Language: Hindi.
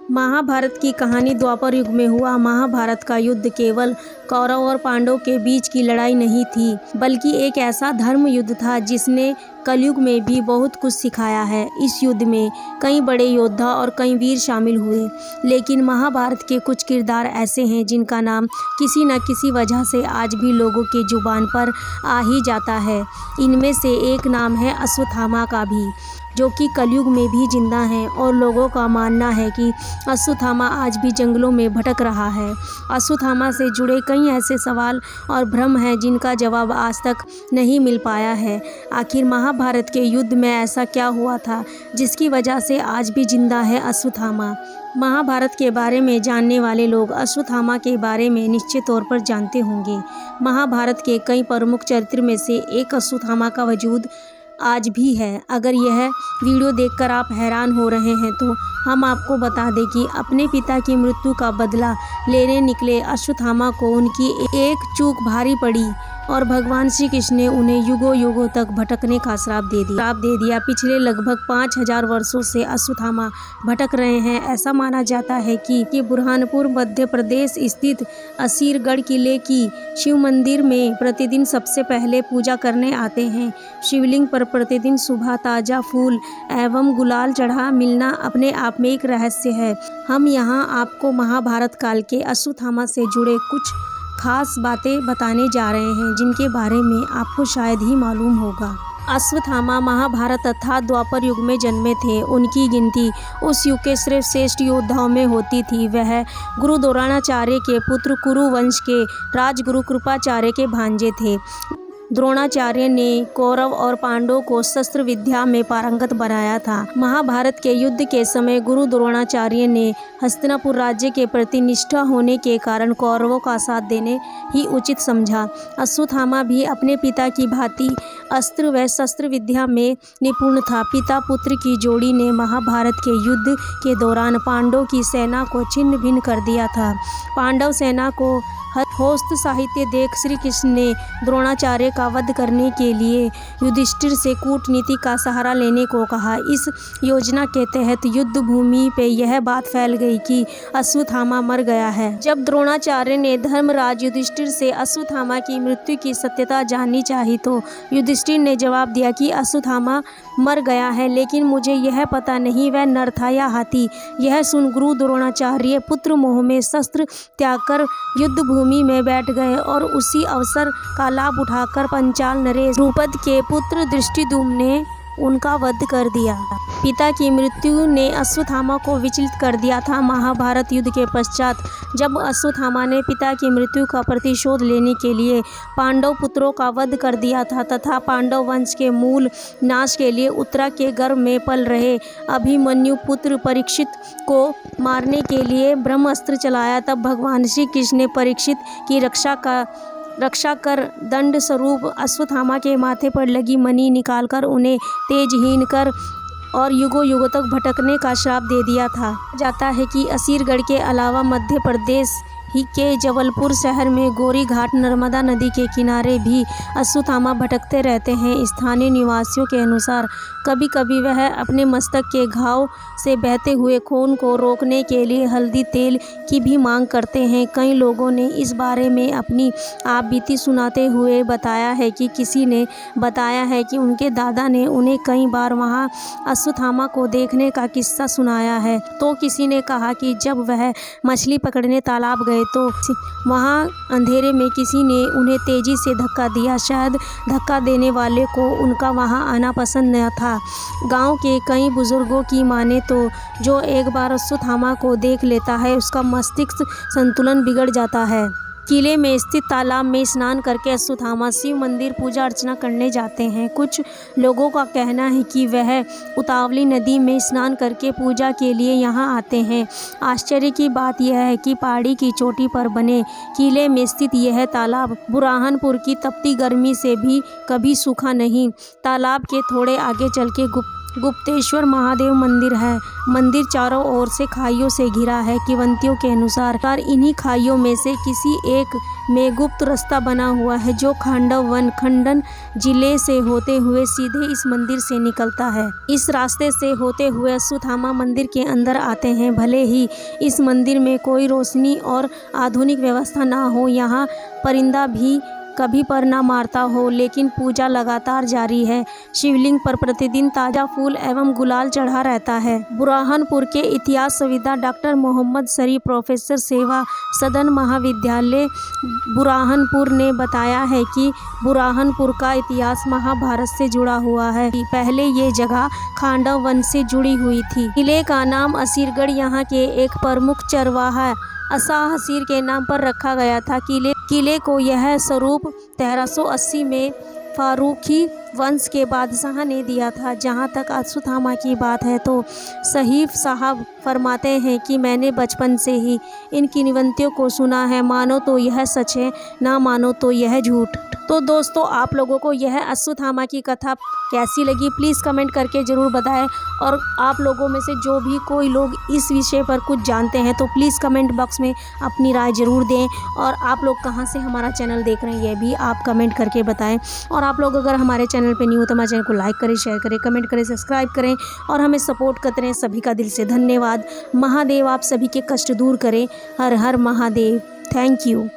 महाभारत की कहानी द्वापर युग में हुआ। महाभारत का युद्ध केवल कौरव और पांडव के बीच की लड़ाई नहीं थी, बल्कि एक ऐसा धर्म युद्ध था जिसने कलयुग में भी बहुत कुछ सिखाया है। इस युद्ध में कई बड़े योद्धा और कई वीर शामिल हुए, लेकिन महाभारत के कुछ किरदार ऐसे हैं जिनका नाम किसी न किसी वजह से आज भी लोगों के जुबान पर आ ही जाता है। इनमें से एक नाम है अश्वत्थामा का भी, जो कि कलयुग में भी जिंदा हैं और लोगों का मानना है कि अश्वत्थामा आज भी जंगलों में भटक रहा है। अश्वत्थामा से जुड़े कई ऐसे सवाल और भ्रम हैं जिनका जवाब आज तक नहीं मिल पाया है। आखिर महाभारत के युद्ध में ऐसा क्या हुआ था जिसकी वजह से आज भी जिंदा है अश्वत्थामा? महाभारत के बारे में जानने वाले लोग अश्वत्थामा के बारे में निश्चित तौर पर जानते होंगे। महाभारत के कई प्रमुख चरित्र में से एक अश्वत्थामा का वजूद आज भी है। अगर यह वीडियो देखकर आप हैरान हो रहे हैं तो हम आपको बता दें कि अपने पिता की मृत्यु का बदला लेने निकले अश्वत्थामा को उनकी एक चूक भारी पड़ी और भगवान श्री कृष्ण ने उन्हें युगों युगों तक भटकने का श्राप दे दिया। पिछले लगभग 5000 वर्षों से अश्वत्थामा भटक रहे हैं। ऐसा माना जाता है कि बुरहानपुर मध्य प्रदेश स्थित असीरगढ़ किले की शिव मंदिर में प्रतिदिन सबसे पहले पूजा करने आते हैं। शिवलिंग पर प्रतिदिन सुबह ताज़ा फूल एवं गुलाल चढ़ा मिलना अपने आप में एक रहस्य है। हम यहाँ आपको महाभारत काल के अश्वत्थामा से जुड़े कुछ खास बातें बताने जा रहे हैं जिनके बारे में आपको शायद ही मालूम होगा। अश्वत्थामा महाभारत तथा द्वापर युग में जन्मे थे। उनकी गिनती उस युग के श्रेष्ठ योद्धाओं में होती थी। वह गुरु द्रोणाचार्य के पुत्र कुरु वंश के राजगुरु कृपाचार्य के भांजे थे। द्रोणाचार्य ने कौरव और पांडवों को शस्त्र विद्या में पारंगत बनाया था। महाभारत के युद्ध के समय गुरु द्रोणाचार्य ने हस्तिनापुर राज्य के प्रति निष्ठा होने के कारण कौरवों का साथ देने ही उचित समझा। अश्वत्थामा भी अपने पिता की भांति अस्त्र व शस्त्र विद्या में निपुण था। पिता पुत्र की जोड़ी ने महाभारत के युद्ध के दौरान पांडवों की सेना को छिन्न भिन्न कर दिया था। पांडव सेना को हतोत्साहित साहित्य देख श्री कृष्ण ने द्रोणाचार्य का वध करने के लिए युधिष्ठिर से कूटनीति का सहारा लेने को कहा। इस योजना के तहत युद्ध भूमि पे यह बात फैल गई कि अश्वत्थामा मर गया है। जब द्रोणाचार्य ने धर्मराज युधिष्ठिर से अश्वत्थामा की मृत्यु की सत्यता जाननी चाहिए तो युधिष्ठिर ने जवाब दिया कि अश्वत्थामा मर गया है, लेकिन मुझे यह पता नहीं वह नर था या हाथी। यह सुन गुरु द्रोणाचार्य पुत्र मोह में शस्त्र त्याग कर युद्ध भूमि में बैठ गए और उसी अवसर का लाभ उठाकर पंचाल नरेश द्रुपद के पुत्र धृष्टद्युम्न ने उनका वध कर दिया। पिता की मृत्यु ने अश्वत्थामा को विचलित कर दिया था। महाभारत युद्ध के पश्चात जब अश्वत्थामा ने पिता की मृत्यु का प्रतिशोध लेने के लिए पांडव पुत्रों का वध कर दिया था तथा पांडव वंश के मूल नाश के लिए उत्तरा के गर्भ में पल रहे अभिमन्यु पुत्र परीक्षित को मारने के लिए ब्रह्मास्त्र चलाया, तब भगवान श्री कृष्ण ने परीक्षित की रक्षा कर दंड स्वरूप अश्वत्थामा के माथे पर लगी मणि निकालकर उन्हें तेजहीन कर और युगों युगों तक भटकने का श्राप दे दिया था। जाता है कि असीरगढ़ के अलावा मध्य प्रदेश ही के जबलपुर शहर में गौरी घाट नर्मदा नदी के किनारे भी अश्वत्थामा भटकते रहते हैं। स्थानीय निवासियों के अनुसार कभी कभी वह अपने मस्तक के घाव से बहते हुए खून को रोकने के लिए हल्दी तेल की भी मांग करते हैं। कई लोगों ने इस बारे में अपनी आप बीती सुनाते हुए बताया है कि किसी ने बताया है कि उनके दादा ने उन्हें कई बार वहां अश्वत्थामा को देखने का किस्सा सुनाया है। तो किसी ने कहा कि जब वह मछली पकड़ने तालाब गए तो वहां अंधेरे में किसी ने उन्हें तेजी से धक्का दिया। शायद धक्का देने वाले को उनका वहां आना पसंद न था। गांव के कई बुजुर्गों की माने तो जो एक बार अश्वत्थामा को देख लेता है उसका मस्तिष्क संतुलन बिगड़ जाता है। किले में स्थित तालाब में स्नान करके अश्वत्थामा शिव मंदिर पूजा अर्चना करने जाते हैं। कुछ लोगों का कहना है कि वह उतावली नदी में स्नान करके पूजा के लिए यहाँ आते हैं। आश्चर्य की बात यह है कि पहाड़ी की चोटी पर बने किले में स्थित यह तालाब बुरहानपुर की तपती गर्मी से भी कभी सूखा नहीं। तालाब के थोड़े आगे चल के गुप्तेश्वर महादेव मंदिर है। मंदिर चारों ओर से खाइयों से घिरा है। किंवदंतियों के अनुसार इन्हीं खाइयों में से किसी एक में गुप्त रास्ता बना हुआ है जो खांडव वन खंडन जिले से होते हुए सीधे इस मंदिर से निकलता है। इस रास्ते से होते हुए अश्वत्थामा मंदिर के अंदर आते हैं। भले ही इस मंदिर में कोई रोशनी और आधुनिक व्यवस्था ना हो, यहाँ परिंदा भी कभी पर ना मारता हो, लेकिन पूजा लगातार जारी है। शिवलिंग पर प्रतिदिन ताज़ा फूल एवं गुलाल चढ़ा रहता है। बुरहानपुर के इतिहास संविदा डॉक्टर मोहम्मद शरीफ, प्रोफेसर सेवा सदन महाविद्यालय बुरहानपुर ने बताया है कि बुरहानपुर का इतिहास महाभारत से जुड़ा हुआ है। पहले ये जगह खांडव वन से जुड़ी हुई थी। किले का नाम असीरगढ़ यहाँ के एक प्रमुख चरवाहा असाहसीर के नाम पर रखा गया था। किले को यह स्वरूप 1380 में फारूकी वंश के बादशाह ने दिया था। जहाँ तक अश्वत्थामा की बात है तो सहीफ साहब फरमाते हैं कि मैंने बचपन से ही इन किंवदंतियों को सुना है। मानो तो यह सच है, ना मानो तो यह झूठ। तो दोस्तों, आप लोगों को यह अश्वत्थामा की कथा कैसी लगी प्लीज़ कमेंट करके ज़रूर बताएं। और आप लोगों में से जो भी कोई लोग इस विषय पर कुछ जानते हैं तो प्लीज़ कमेंट बॉक्स में अपनी राय ज़रूर दें। और आप लोग कहां से हमारा चैनल देख रहे हैं ये भी आप कमेंट करके बताएं। और आप लोग अगर हमारे चैनल पे न्यू हो तो हमारे चैनल को लाइक करें, शेयर करें, कमेंट करें, सब्सक्राइब करें और हमें सपोर्ट करते रहें। सभी का दिल से धन्यवाद। महादेव आप सभी के कष्ट दूर करें। हर हर महादेव। Thank you.